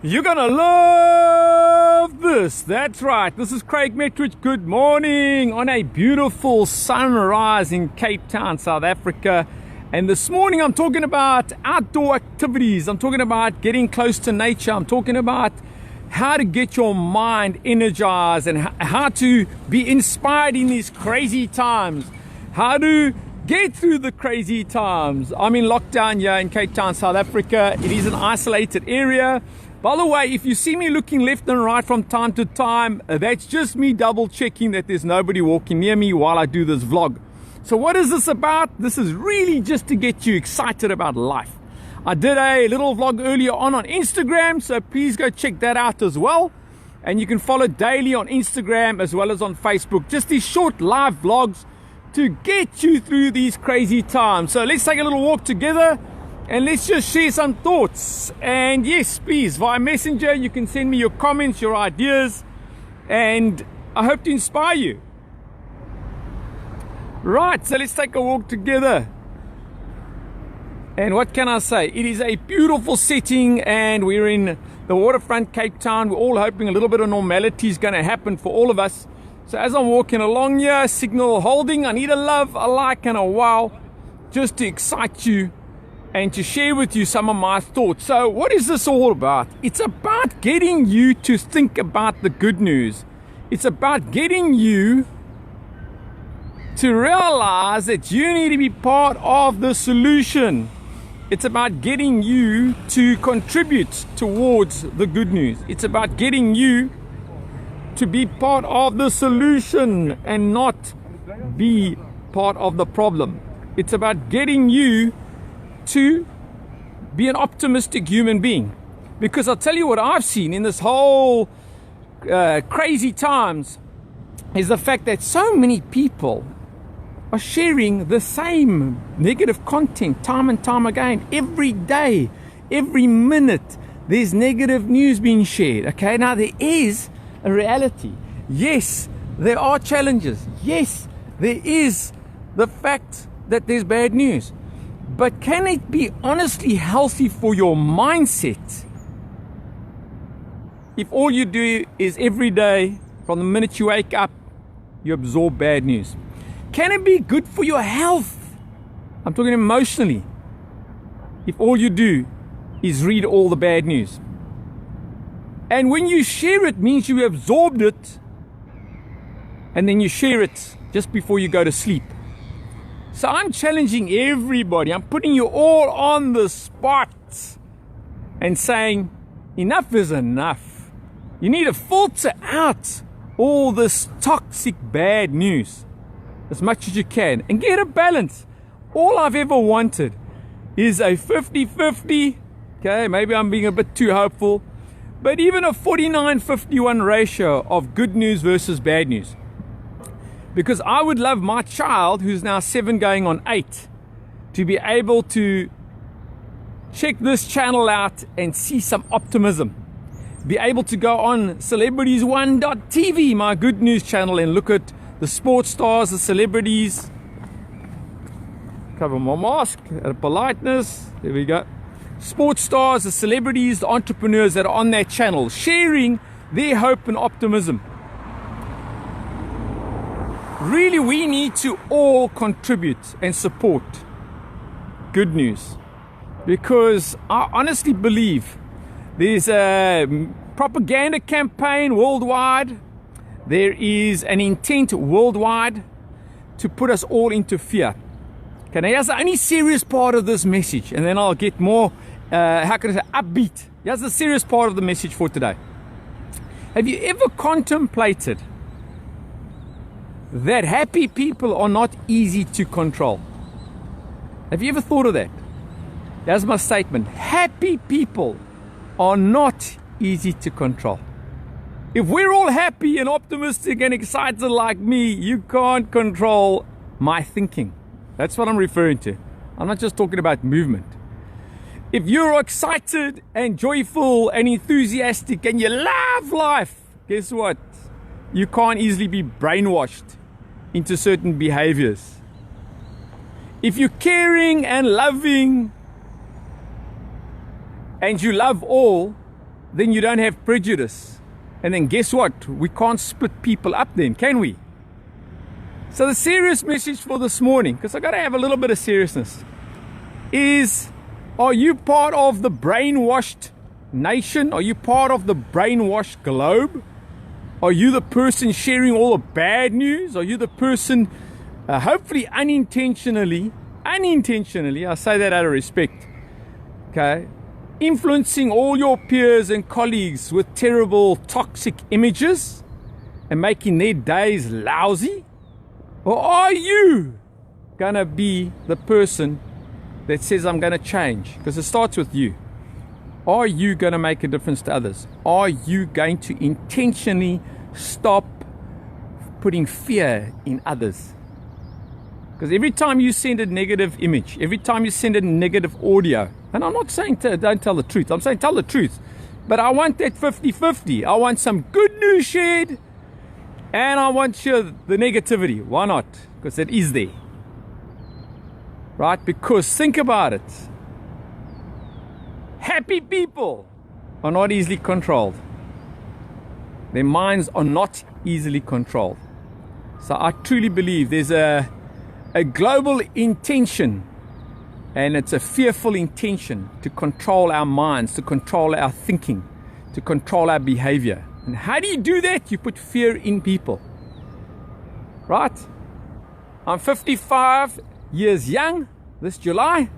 You're gonna love this. That's right. This is Craig Metrowich. Good morning on a beautiful sunrise in Cape Town, South Africa. And this morning I'm talking about outdoor activities. I'm talking about getting close to nature. I'm talking about how to get your mind energized and how to be inspired in these crazy times. How to get through the crazy times. I'm in lockdown here in Cape Town, South Africa. It is an isolated area. By the way, if you see me looking left and right from time to time, that's just me double checking that there's nobody walking near me while I do this vlog. So what is this about? This is really just to get you excited about life. I did a little vlog earlier on Instagram, so please go check that out as well. And you can follow daily on Instagram as well as on Facebook. Just these short live vlogs to get you through these crazy times. So let's take a little walk together. And let's just share some thoughts. And yes, please, via Messenger, you can send me your comments, your ideas, and I hope to inspire you. Right, so let's take a walk together. And what can I say? It is a beautiful setting, and we're in the waterfront Cape Town. We're all hoping a little bit of normality is going to happen for all of us. So as I'm walking along here, signal holding, I need a love, a like, and a wow, just to excite you and to share with you some of my thoughts. So what is this all about? It's about getting you to think about the good news. It's about getting you to realize that you need to be part of the solution. It's about getting you to contribute towards the good news. It's about getting you to be part of the solution and not be part of the problem. It's about getting you to be an optimistic human being. Because I'll tell you what I've seen in this whole crazy times is the fact that so many people are sharing the same negative content time and time again. Every day, every minute, there's negative news being shared. Okay, now there is a reality. Yes, there are challenges. Yes, there is the fact that there's bad news. But can it be honestly healthy for your mindset if all you do is every day, from the minute you wake up, you absorb bad news? Can it be good for your health? I'm talking emotionally. If all you do is read all the bad news. And when you share it, means you absorbed it, and then you share it just before you go to sleep. So I'm challenging everybody. I'm putting you all on the spot and saying, enough is enough. You need to filter out all this toxic bad news as much as you can and get a balance. All I've ever wanted is a 50-50. Okay, maybe I'm being a bit too hopeful, but even a 49-51 ratio of good news versus bad news. Because I would love my child, who's now 7 going on 8, to be able to check this channel out and see some optimism. Be able to go on celebrities1.tv, my good news channel, and look at the sports stars, the celebrities. Cover my mask, out of politeness. There we go. Sports stars, the celebrities, the entrepreneurs that are on that channel, sharing their hope and optimism. Really, we need to all contribute and support good news, because I honestly believe there's a propaganda campaign worldwide. There is an intent worldwide to put us all into fear. Okay, now here's the only serious part of this message, and then I'll get more, how can I say, upbeat. Here's the serious part of the message for today. Have you ever contemplated that happy people are not easy to control? Have you ever thought of that? That's my statement. Happy people are not easy to control. If we're all happy and optimistic and excited like me, you can't control my thinking. That's what I'm referring to. I'm not just talking about movement. If you're excited and joyful and enthusiastic and you love life, guess what? You can't easily be brainwashed into certain behaviors. If you're caring and loving and you love all, then you don't have prejudice. And then guess what? We can't split people up then, can we? So the serious message for this morning, because I got to have a little bit of seriousness, is, are you part of the brainwashed nation? Are you part of the brainwashed globe? Are you the person sharing all the bad news? Are you the person, hopefully unintentionally, I say that out of respect, okay, influencing all your peers and colleagues with terrible, toxic images and making their days lousy? Or are you gonna be the person that says, I'm gonna change? Because it starts with you. Are you gonna make a difference to others? Are you going to intentionally stop putting fear in others? Because every time you send a negative image, every time you send a negative audio, and I'm not saying don't tell the truth, I'm saying tell the truth, but I want that 50-50. I want some good news shared, and I want the negativity. Why not? Because it is there. Right? Because think about it. Happy people are not easily controlled. Their minds are not easily controlled. So I truly believe there's a global intention, and it's a fearful intention to control our minds, to control our thinking, to control our behavior. And how do you do that? You put fear in people. Right? I'm 55 years young this July,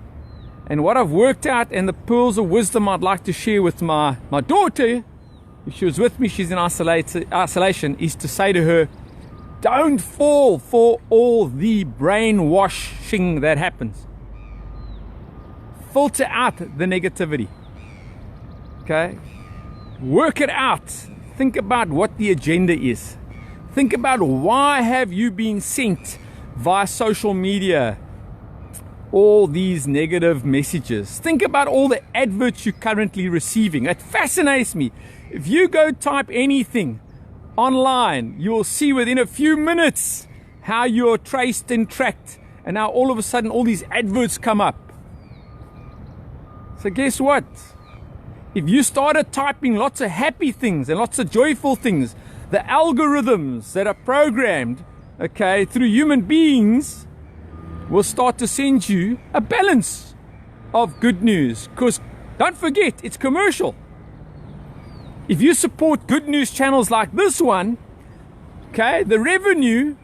and what I've worked out and the pearls of wisdom I'd like to share with my daughter, if she was with me, she's in isolation, is to say to her, don't fall for all the brainwashing that happens. Filter out the negativity. Okay? Work it out. Think about what the agenda is. Think about why have you been sent via social media all these negative messages. Think about all the adverts you're currently receiving. It fascinates me. If you go type anything online, you'll see within a few minutes how you're traced and tracked, and now all of a sudden all these adverts come up. So guess what? If you started typing lots of happy things and lots of joyful things, the algorithms that are programmed, okay, through human beings will start to send you a balance of good news. Because don't forget, it's commercial. If you support good news channels like this one, okay, the revenue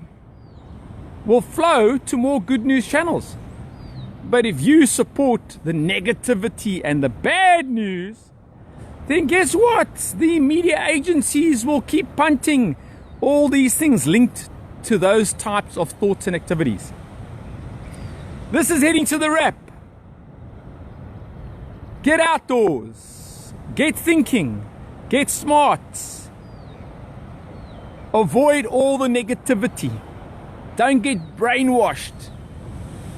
will flow to more good news channels. But if you support the negativity and the bad news, then guess what? The media agencies will keep punting all these things linked to those types of thoughts and activities. This is heading to the wrap. Get outdoors. Get thinking. Get smart. Avoid all the negativity. Don't get brainwashed.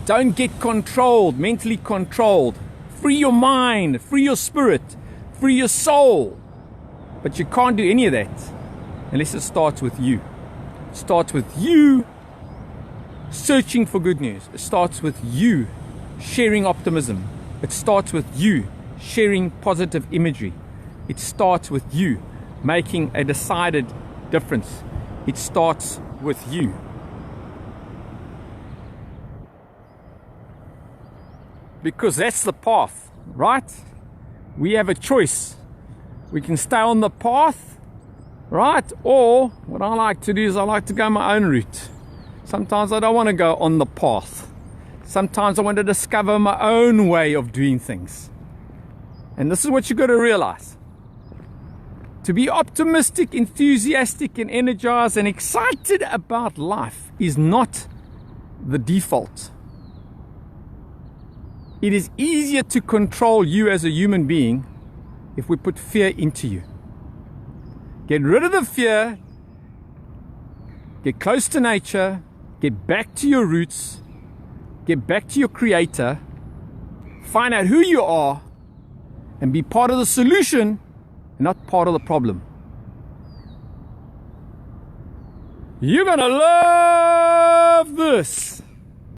Don't get controlled, mentally controlled. Free your mind, free your spirit, free your soul. But you can't do any of that unless it starts with you. It starts with you searching for good news. It starts with you sharing optimism. It starts with you sharing positive imagery. It starts with you making a decided difference. It starts with you. Because that's the path, right? We have a choice. We can stay on the path, right? Or what I like to do is I like to go my own route. Sometimes I don't want to go on the path. Sometimes I want to discover my own way of doing things. And this is what you've got to realize. To be optimistic, enthusiastic, and energized and excited about life is not the default. It is easier to control you as a human being if we put fear into you. Get rid of the fear, get close to nature, get back to your roots, get back to your creator, find out who you are, and be part of the solution, not part of the problem. You're gonna love this.